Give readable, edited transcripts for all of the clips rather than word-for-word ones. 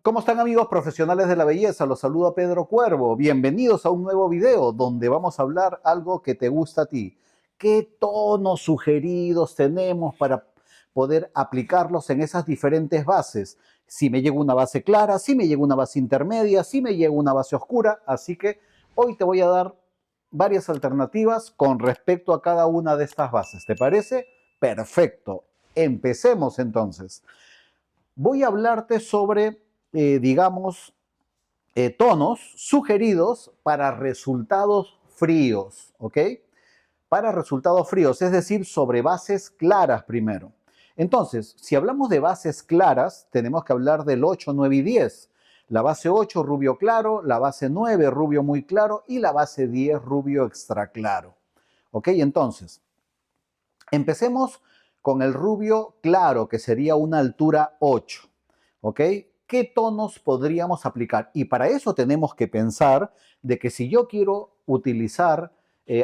¿Cómo están amigos profesionales de la belleza? Los saluda Pedro Cuervo. Bienvenidos a un nuevo video donde vamos a hablar algo que te gusta a ti. ¿Qué tonos sugeridos tenemos para poder aplicarlos en esas diferentes bases? Si me llega una base clara, si me llega una base intermedia, si me llega una base oscura. Así que hoy te voy a dar varias alternativas con respecto a cada una de estas bases. ¿Te parece? Perfecto. Empecemos entonces. Voy a hablarte sobre digamos, tonos sugeridos para resultados fríos, ¿ok? Para resultados fríos, es decir, sobre bases claras primero. Entonces, si hablamos de bases claras, tenemos que hablar del 8, 9 y 10. La base 8, rubio claro, la base 9, rubio muy claro y la base 10, rubio extra claro. ¿Ok? Entonces, empecemos con el rubio claro, que sería una altura 8. ¿Ok? ¿Qué tonos podríamos aplicar? Y para eso tenemos que pensar de que si yo quiero utilizar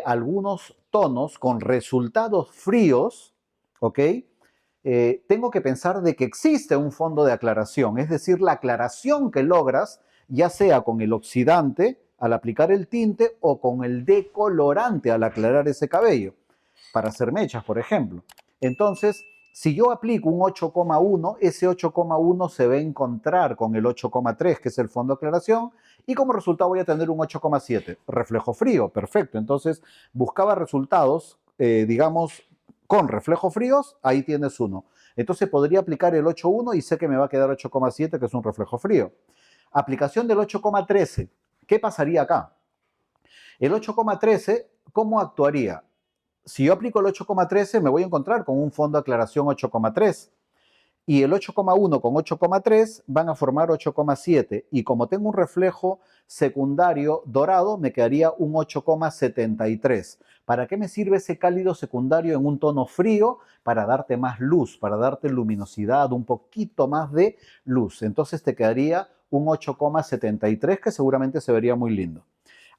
algunos tonos con resultados fríos, ¿ok? Tengo que pensar de que existe un fondo de aclaración, es decir, la aclaración que logras, ya sea con el oxidante al aplicar el tinte o con el decolorante al aclarar ese cabello, para hacer mechas, por ejemplo. Entonces, si yo aplico un 8,1, ese 8,1 se va a encontrar con el 8,3, que es el fondo de aclaración, y como resultado voy a tener un 8,7. Reflejo frío, perfecto. Entonces, buscaba resultados, digamos, con reflejos fríos, ahí tienes uno. Entonces podría aplicar el 8,1 y sé que me va a quedar 8,7, que es un reflejo frío. Aplicación del 8,13. ¿Qué pasaría acá? El 8,13, ¿cómo actuaría? Si yo aplico el 8,13, me voy a encontrar con un fondo de aclaración 8,3. Y el 8,1 con 8,3 van a formar 8,7. Y como tengo un reflejo secundario dorado, me quedaría un 8,73. ¿Para qué me sirve ese cálido secundario en un tono frío? Para darte más luz, para darte luminosidad, un poquito más de luz. Entonces te quedaría un 8,73 que seguramente se vería muy lindo.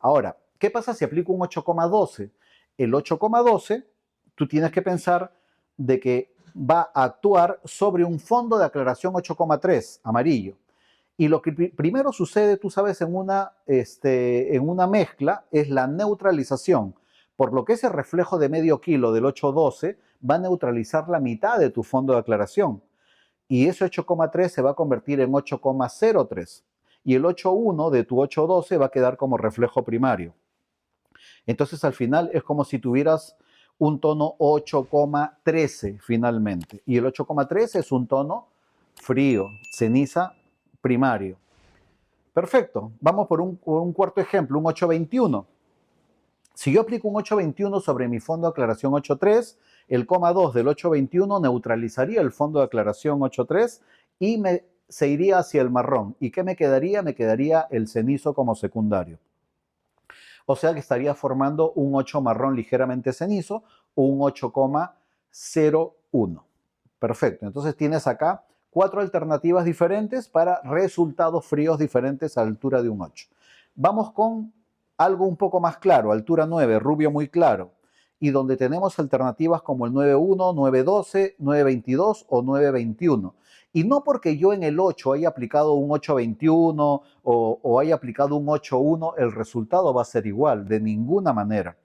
Ahora, ¿qué pasa si aplico un 8,12? El 8,12, tú tienes que pensar de que va a actuar sobre un fondo de aclaración 8,3 amarillo. Y lo que primero sucede, tú sabes, en una mezcla es la neutralización, por lo que ese reflejo de medio kilo del 8,12 va a neutralizar la mitad de tu fondo de aclaración. Y ese 8,3 se va a convertir en 8,03. Y el 8,1 de tu 8,12 va a quedar como reflejo primario. Entonces al final es como si tuvieras un tono 8,13 finalmente. Y el 8,13 es un tono frío, ceniza primario. Perfecto. Vamos por un cuarto ejemplo, un 8,21. Si yo aplico un 8,21 sobre mi fondo de aclaración 8,3, el coma 2 del 8,21 neutralizaría el fondo de aclaración 8,3 y se iría hacia el marrón. ¿Y qué me quedaría? Me quedaría el cenizo como secundario. O sea que estaría formando un 8 marrón ligeramente cenizo o un 8,01. Perfecto. Entonces tienes acá 4 alternativas diferentes para resultados fríos diferentes a la altura de un 8. Vamos con algo un poco más claro, altura 9, rubio muy claro, y donde tenemos alternativas como el 9,1, 9,12, 9,22 o 9,21. Y no porque yo en el 8 haya aplicado un 8,21 o haya aplicado un 8,1, el resultado va a ser igual, de ninguna manera.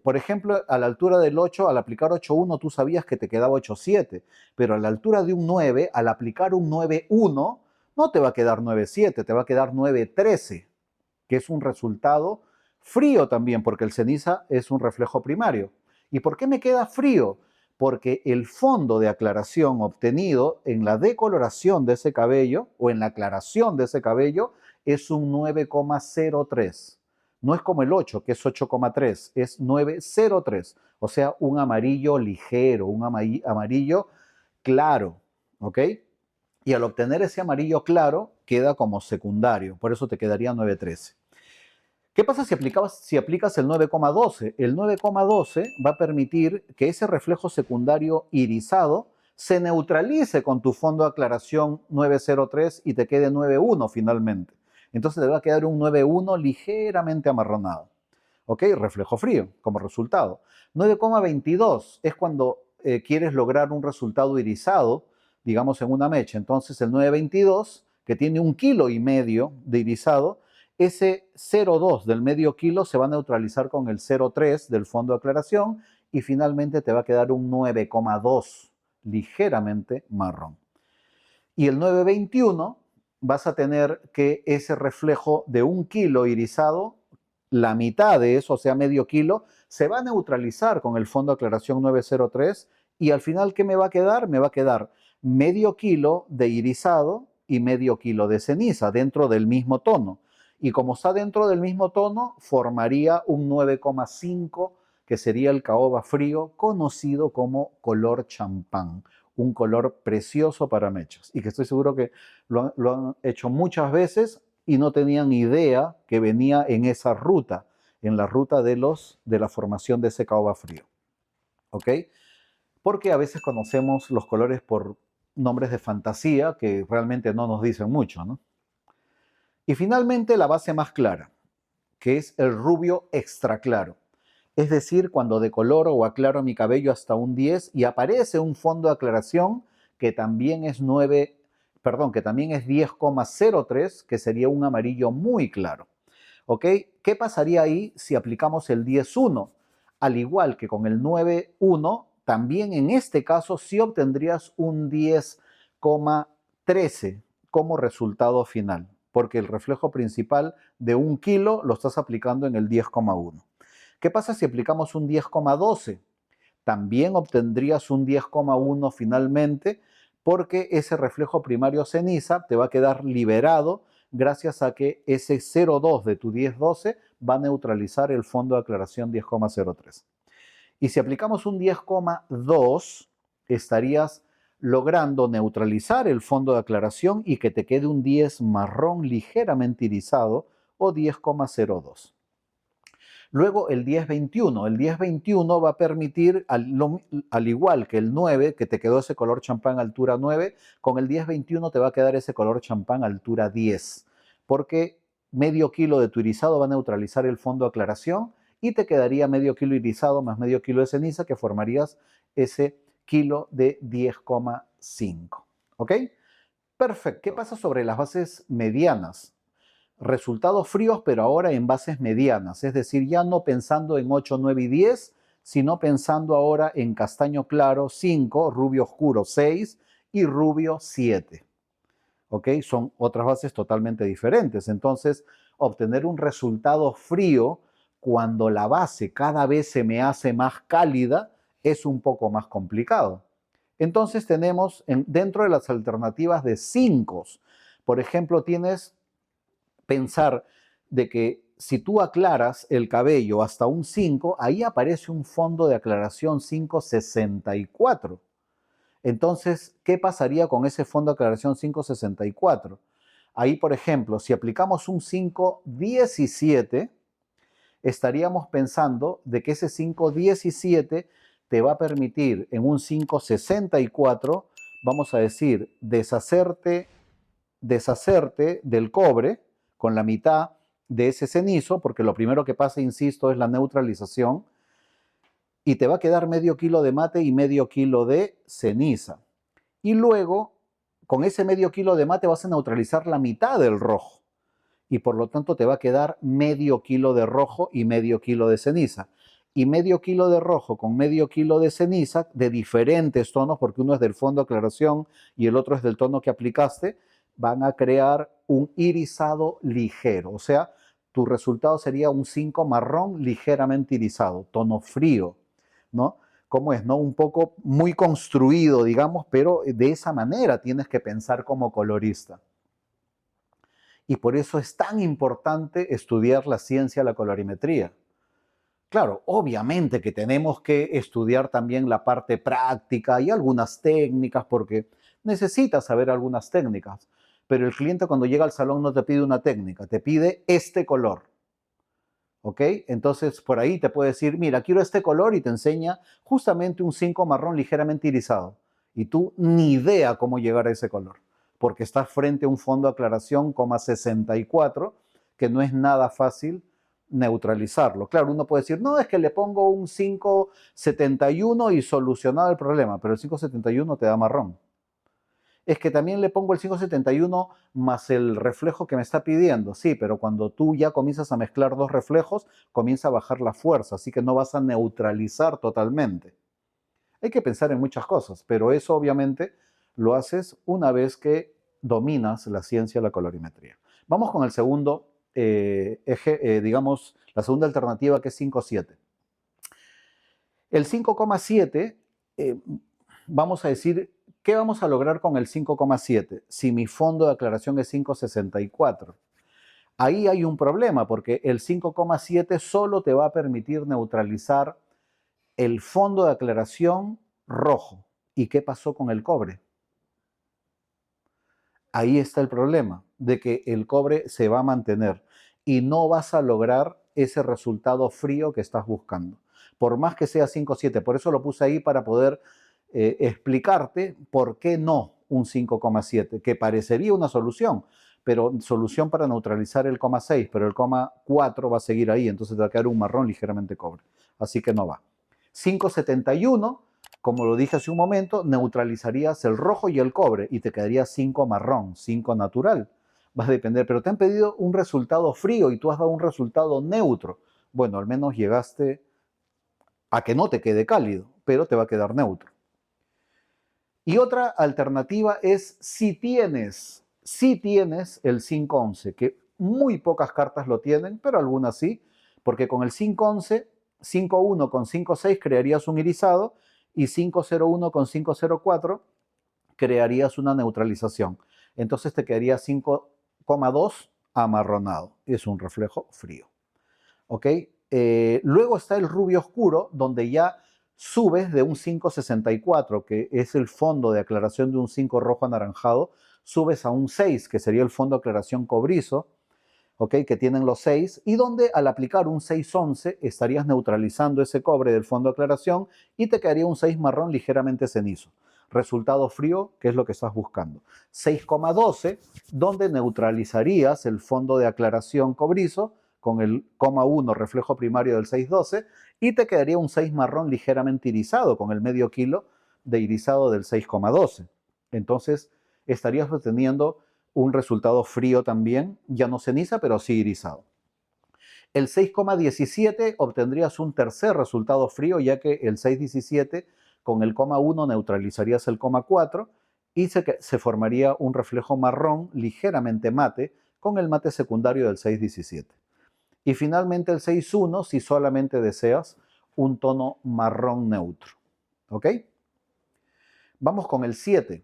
Por ejemplo, a la altura del 8, al aplicar 8,1, tú sabías que te quedaba 8,7, pero a la altura de un 9, al aplicar un 9,1, no te va a quedar 9,7, te va a quedar 9,13, que es un resultado frío también, porque el ceniza es un reflejo primario. ¿Y por qué me queda frío? Porque el fondo de aclaración obtenido en la decoloración de ese cabello o en la aclaración de ese cabello es un 9,03. No es como el 8, que es 8,3, es 9,03. O sea, un amarillo ligero, un amarillo claro, ¿ok? Y al obtener ese amarillo claro, queda como secundario, por eso te quedaría 9,13. ¿Qué pasa si aplicas el 9,12? El 9,12 va a permitir que ese reflejo secundario irisado se neutralice con tu fondo de aclaración 9,03 y te quede 9,1 finalmente. Entonces te va a quedar un 9,1 ligeramente amarronado. ¿Ok? Reflejo frío como resultado. 9,22 es cuando quieres lograr un resultado irisado, digamos en una mecha. Entonces el 9,22 que tiene 1,5 kg de irisado, ese 0,2 del medio kilo se va a neutralizar con el 0,3 del fondo de aclaración y finalmente te va a quedar un 9,2 ligeramente marrón. Y el 9,21 vas a tener que ese reflejo de 1 kilo irisado, la mitad de eso, o sea, medio kilo, se va a neutralizar con el fondo de aclaración 903 y al final, ¿qué me va a quedar? Me va a quedar medio kilo de irisado y medio kilo de ceniza dentro del mismo tono. Y como está dentro del mismo tono, formaría un 9,5 que sería el caoba frío, conocido como color champán, un color precioso para mechas y que estoy seguro que lo han hecho muchas veces y no tenían idea que venía en esa ruta, en la ruta de la formación de ese caoba frío. ¿Ok? Porque a veces conocemos los colores por nombres de fantasía que realmente no nos dicen mucho, ¿no? Y finalmente la base más clara, que es el rubio extra claro. Es decir, cuando decoloro o aclaro mi cabello hasta un 10 y aparece un fondo de aclaración que también es 10,03, que sería un amarillo muy claro. ¿Ok? ¿Qué pasaría ahí si aplicamos el 10,1? Al igual que con el 9,1, también en este caso sí obtendrías un 10,13 como resultado final, porque el reflejo principal de 1 kilo lo estás aplicando en el 10,1. ¿Qué pasa si aplicamos un 10,12? También obtendrías un 10,1 finalmente, porque ese reflejo primario ceniza te va a quedar liberado gracias a que ese 0,2 de tu 10,12 va a neutralizar el fondo de aclaración 10,03. Y si aplicamos un 10,2, estarías logrando neutralizar el fondo de aclaración y que te quede un 10 marrón ligeramente irisado o 10,02. Luego el 10-21. El 10-21 va a permitir, al igual que el 9, que te quedó ese color champán altura 9, con el 10-21 te va a quedar ese color champán altura 10, porque medio kilo de tu irisado va a neutralizar el fondo de aclaración y te quedaría medio kilo irisado más medio kilo de ceniza, que formarías ese kilo de 10,5. ¿Ok? Perfecto. ¿Qué pasa sobre las bases medianas? Resultados fríos, pero ahora en bases medianas, es decir, ya no pensando en 8, 9 y 10, sino pensando ahora en castaño claro 5, rubio oscuro 6 y rubio 7. ¿Ok? Son otras bases totalmente diferentes. Entonces, obtener un resultado frío cuando la base cada vez se me hace más cálida es un poco más complicado. Entonces tenemos dentro de las alternativas de 5, por ejemplo, tienes pensar de que si tú aclaras el cabello hasta un 5, ahí aparece un fondo de aclaración 564. Entonces, ¿qué pasaría con ese fondo de aclaración 564? Ahí, por ejemplo, si aplicamos un 517, estaríamos pensando de que ese 517 te va a permitir en un 564, vamos a decir, deshacerte del cobre con la mitad de ese cenizo, porque lo primero que pasa, insisto, es la neutralización, y te va a quedar medio kilo de mate y medio kilo de ceniza. Y luego, con ese medio kilo de mate vas a neutralizar la mitad del rojo, y por lo tanto te va a quedar medio kilo de rojo y medio kilo de ceniza. Y medio kilo de rojo con medio kilo de ceniza de diferentes tonos, porque uno es del fondo de aclaración y el otro es del tono que aplicaste, van a crear un irisado ligero. O sea, tu resultado sería un 5 marrón ligeramente irisado, tono frío, ¿no? ¿Cómo es, no? Un poco muy construido, digamos, pero de esa manera tienes que pensar como colorista. Y por eso es tan importante estudiar la ciencia de la colorimetría. Claro, obviamente que tenemos que estudiar también la parte práctica y algunas técnicas, porque necesitas saber algunas técnicas, pero el cliente cuando llega al salón no te pide una técnica, te pide este color. ¿Ok? Entonces por ahí te puede decir, mira, quiero este color y te enseña justamente un 5 marrón ligeramente irisado. Y tú ni idea cómo llegar a ese color, porque estás frente a un fondo de aclaración, 64, que no es nada fácil neutralizarlo. Claro, uno puede decir, no, es que le pongo un 571 y solucionado el problema, pero el 571 te da marrón. Es que también le pongo el 571 más el reflejo que me está pidiendo. Sí, pero cuando tú ya comienzas a mezclar dos reflejos, comienza a bajar la fuerza, así que no vas a neutralizar totalmente. Hay que pensar en muchas cosas, pero eso obviamente lo haces una vez que dominas la ciencia de la colorimetría. Vamos con el segundo eje, digamos, la segunda alternativa, que es 5,7. El 5,7, vamos a decir, ¿qué vamos a lograr con el 5,7 si mi fondo de aclaración es 5,64? Ahí hay un problema porque el 5,7 solo te va a permitir neutralizar el fondo de aclaración rojo. ¿Y qué pasó con el cobre? Ahí está el problema, de que el cobre se va a mantener y no vas a lograr ese resultado frío que estás buscando. Por más que sea 5,7, por eso lo puse ahí para poder explicarte por qué no un 5,7, que parecería una solución, pero solución para neutralizar el 0,6, pero el 0,4 va a seguir ahí, entonces te va a quedar un marrón ligeramente cobre. Así que no va. 5,71, como lo dije hace un momento, neutralizarías el rojo y el cobre y te quedaría 5 marrón, 5 natural. Vas a depender, pero te han pedido un resultado frío y tú has dado un resultado neutro. Bueno, al menos llegaste a que no te quede cálido, pero te va a quedar neutro. Y otra alternativa es si tienes el 5,11, que muy pocas cartas lo tienen, pero algunas sí, porque con el 5,11, 5,1 con 5,6 crearías un irisado y 5,01 con 5,04 crearías una neutralización. Entonces te quedaría 5,2 amarronado. Es un reflejo frío. ¿Ok? Luego está el rubio oscuro, donde ya subes de un 5,64, que es el fondo de aclaración de un 5 rojo anaranjado, subes a un 6, que sería el fondo de aclaración cobrizo, ¿ok? Que tienen los 6, y donde al aplicar un 6,11 estarías neutralizando ese cobre del fondo de aclaración y te quedaría un 6 marrón ligeramente cenizo. Resultado frío, que es lo que estás buscando. 6,12, donde neutralizarías el fondo de aclaración cobrizo con el 0,1 reflejo primario del 6,12 y te quedaría un 6 marrón ligeramente irisado con el medio kilo de irisado del 6,12. Entonces estarías obteniendo un resultado frío también, ya no ceniza, pero sí irisado. El 6,17 obtendrías un tercer resultado frío, ya que el 6,17 con el 0,1 neutralizarías el 0,4 y se formaría un reflejo marrón ligeramente mate con el mate secundario del 6,17. Y finalmente el 6,1 si solamente deseas un tono marrón neutro. ¿Ok? Vamos con el 7.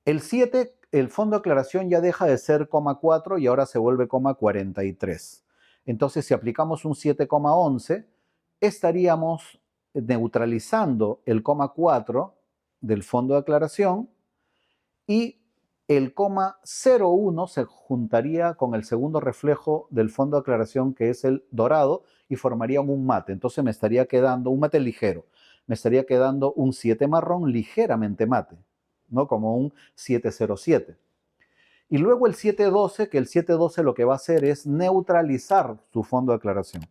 El 7, el fondo de aclaración ya deja de ser 0,4 y ahora se vuelve 0,43. Entonces, si aplicamos un 7,11, estaríamos neutralizando el 0,4 del fondo de aclaración y el 0,01 se juntaría con el segundo reflejo del fondo de aclaración, que es el dorado, y formarían un mate. Entonces me estaría quedando un mate ligero. Me estaría quedando un 7 marrón ligeramente mate, ¿no? Como un 7,07. Y luego el 7,12, que el 7,12 lo que va a hacer es neutralizar su fondo de aclaración.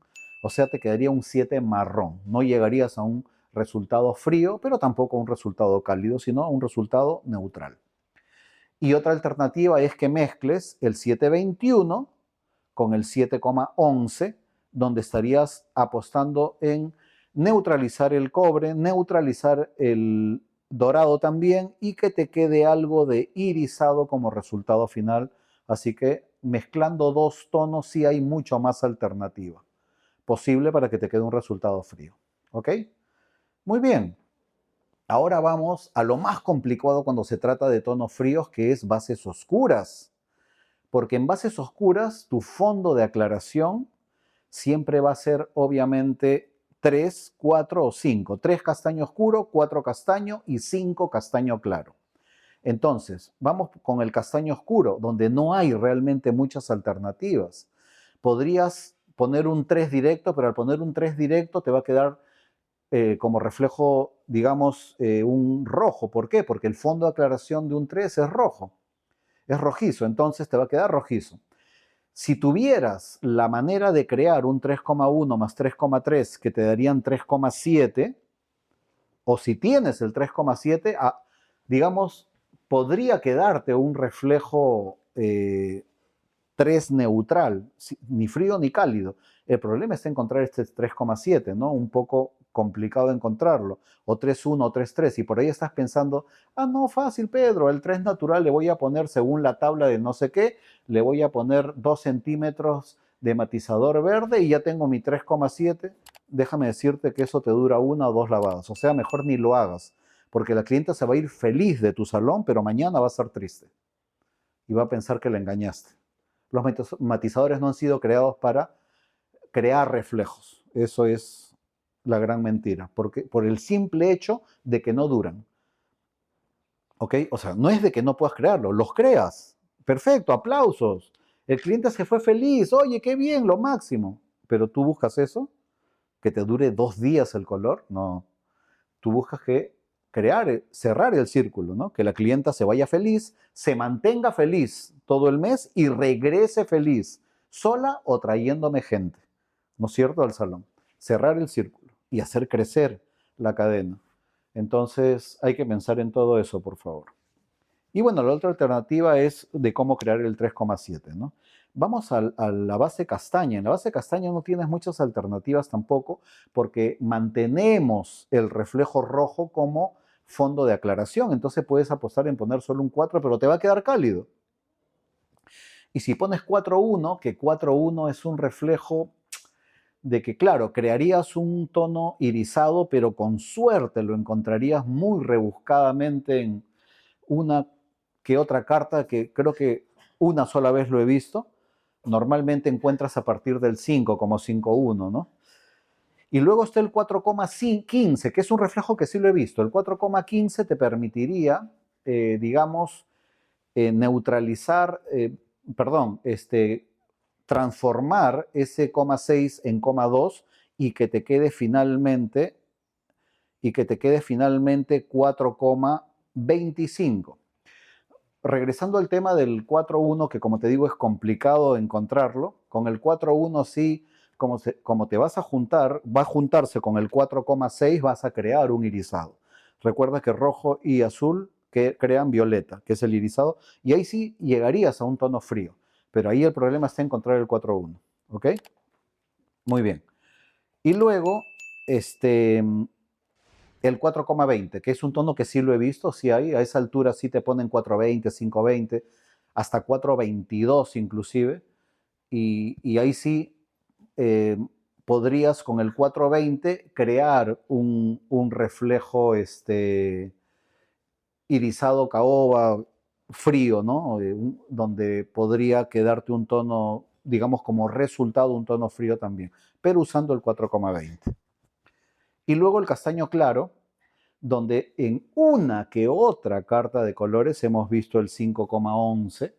O sea, te quedaría un 7 marrón. No llegarías a un resultado frío, pero tampoco a un resultado cálido, sino a un resultado neutral. Y otra alternativa es que mezcles el 7,21 con el 7,11, donde estarías apostando en neutralizar el cobre, neutralizar el dorado también y que te quede algo de irisado como resultado final. Así que mezclando dos tonos sí hay mucho más alternativa posible para que te quede un resultado frío. ¿Ok? Muy bien. Ahora vamos a lo más complicado cuando se trata de tonos fríos, que es bases oscuras. Porque en bases oscuras tu fondo de aclaración siempre va a ser obviamente 3, 4 o 5. 3 castaño oscuro, 4 castaño y 5 castaño claro. Entonces, vamos con el castaño oscuro, donde no hay realmente muchas alternativas. Podrías poner un 3 directo, pero al poner un 3 directo te va a quedar como reflejo, digamos, un rojo. ¿Por qué? Porque el fondo de aclaración de un 3 es rojo, es rojizo, entonces te va a quedar rojizo. Si tuvieras la manera de crear un 3,1 más 3,3 que te darían 3,7, o si tienes el 3,7, digamos, podría quedarte un reflejo 3 neutral, ni frío ni cálido. El problema es encontrar este 3,7, ¿no? Un poco complicado de encontrarlo. O 3,1 o 3,3. Y por ahí estás pensando, ah, no, fácil, Pedro, el 3 natural le voy a poner, según la tabla de no sé qué, le voy a poner 2 centímetros de matizador verde y ya tengo mi 3,7. Déjame decirte que eso te dura una o dos lavadas. O sea, mejor ni lo hagas, porque la clienta se va a ir feliz de tu salón, pero mañana va a estar triste y va a pensar que le engañaste. Los matizadores no han sido creados para crear reflejos. Eso es la gran mentira, porque por el simple hecho de que no duran. ¿Ok? O sea, no es de que no puedas crearlo, los creas. Perfecto, aplausos. El cliente se fue feliz, oye, qué bien, lo máximo. Pero tú buscas eso, que te dure 2 días el color, no. Tú buscas que crear, cerrar el círculo, ¿no? Que la clienta se vaya feliz, se mantenga feliz todo el mes y regrese feliz, sola o trayéndome gente, ¿no es cierto?, al salón. Cerrar el círculo y hacer crecer la cadena. Entonces hay que pensar en todo eso, por favor. Y bueno, la otra alternativa es de cómo crear el 3,7, ¿no? Vamos a la base castaña. En la base castaña no tienes muchas alternativas tampoco porque mantenemos el reflejo rojo como fondo de aclaración. Entonces puedes apostar en poner solo un 4, pero te va a quedar cálido. Y si pones 4,1, que 4,1 es un reflejo de que, claro, crearías un tono irisado, pero con suerte lo encontrarías muy rebuscadamente en una que otra carta, que creo que una sola vez lo he visto. Normalmente encuentras a partir del 5 como 5,1, ¿no? Y luego está el 4,15, que es un reflejo que sí lo he visto. El 4,15 te permitiría, digamos, neutralizar, perdón, transformar ese 0,6 en 0,2 y que te quede finalmente 4,25. Regresando al tema del 4,1, que como te digo es complicado encontrarlo, con el 4,1 sí, como te vas a juntar, va a juntarse con el 4,6, vas a crear un irisado. Recuerda que rojo y azul que crean violeta, que es el irisado, y ahí sí llegarías a un tono frío, pero ahí el problema está en encontrar el 4,1, ¿ok? Muy bien. Y luego, el 4,20, que es un tono que sí lo he visto, sí hay, a esa altura sí te ponen 4,20, 5,20, hasta 4,22 inclusive, y ahí sí podrías con el 4,20 crear un reflejo irisado caoba frío, ¿no? Donde podría quedarte un tono, digamos como resultado, un tono frío también, pero usando el 4,20. Y luego el castaño claro, donde en una que otra carta de colores hemos visto el 5,11,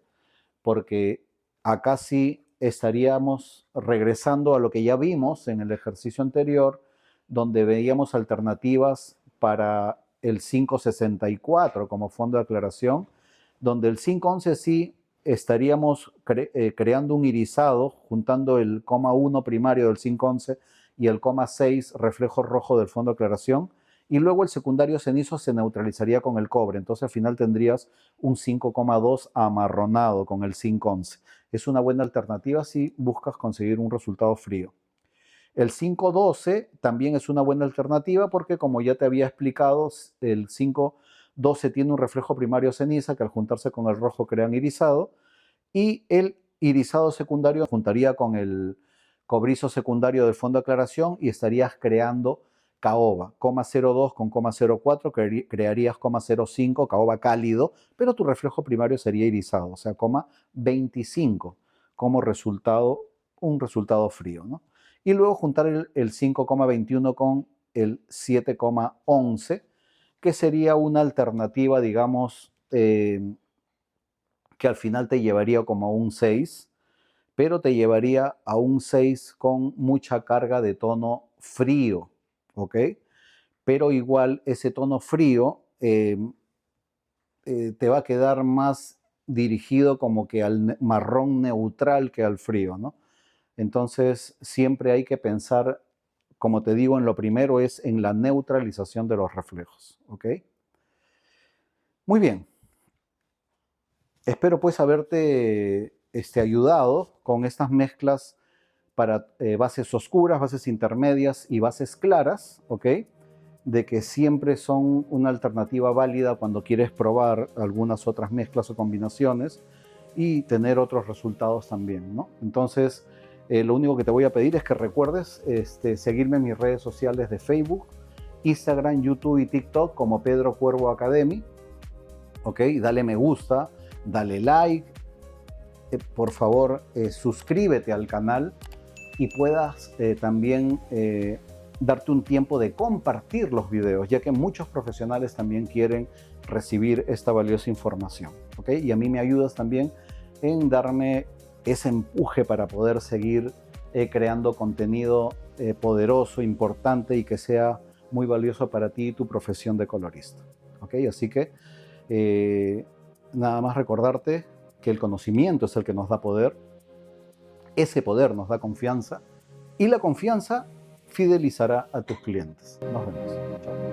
porque acá sí estaríamos regresando a lo que ya vimos en el ejercicio anterior, donde veíamos alternativas para el 5,64 como fondo de aclaración, donde el 5,11 sí estaríamos creando un irisado, juntando el 0,1 primario del 5,11 y el 0,6 reflejo rojo del fondo de aclaración, y luego el secundario cenizo se neutralizaría con el cobre. Entonces al final tendrías un 5,2 amarronado con el 5,11. Es una buena alternativa si buscas conseguir un resultado frío. El 5,12 también es una buena alternativa porque, como ya te había explicado, el 5,12 tiene un reflejo primario ceniza que al juntarse con el rojo crean irisado, y el irisado secundario juntaría con el cobrizo secundario del fondo de aclaración y estarías creando caoba, 0,02 con 0,04, crearías 0,05, caoba cálido, pero tu reflejo primario sería irisado, o sea, 0,25 como resultado, un resultado frío, ¿no? Y luego juntar el 5,21 con el 7,11, que sería una alternativa, digamos, que al final te llevaría como a un 6, pero te llevaría a un 6 con mucha carga de tono frío, ¿ok? Pero igual ese tono frío te va a quedar más dirigido como que al marrón neutral que al frío, ¿no? Entonces siempre hay que pensar, como te digo, en lo primero es en la neutralización de los reflejos, ¿ok? Muy bien. Espero pues haberte ayudado con estas mezclas para bases oscuras, bases intermedias y bases claras, ¿ok? De que siempre son una alternativa válida cuando quieres probar algunas otras mezclas o combinaciones y tener otros resultados también, ¿no? Entonces, lo único que te voy a pedir es que recuerdes seguirme en mis redes sociales de Facebook, Instagram, YouTube y TikTok como Pedro Cuervo Academy, ¿ok? Dale me gusta, dale like, por favor suscríbete al canal y puedas también darte un tiempo de compartir los videos, ya que muchos profesionales también quieren recibir esta valiosa información, ¿ok? Y a mí me ayudas también en darme ese empuje para poder seguir creando contenido poderoso, importante y que sea muy valioso para ti y tu profesión de colorista, ¿ok? Así que nada más recordarte que el conocimiento es el que nos da poder, ese poder nos da confianza y la confianza fidelizará a tus clientes. Nos vemos. Chao.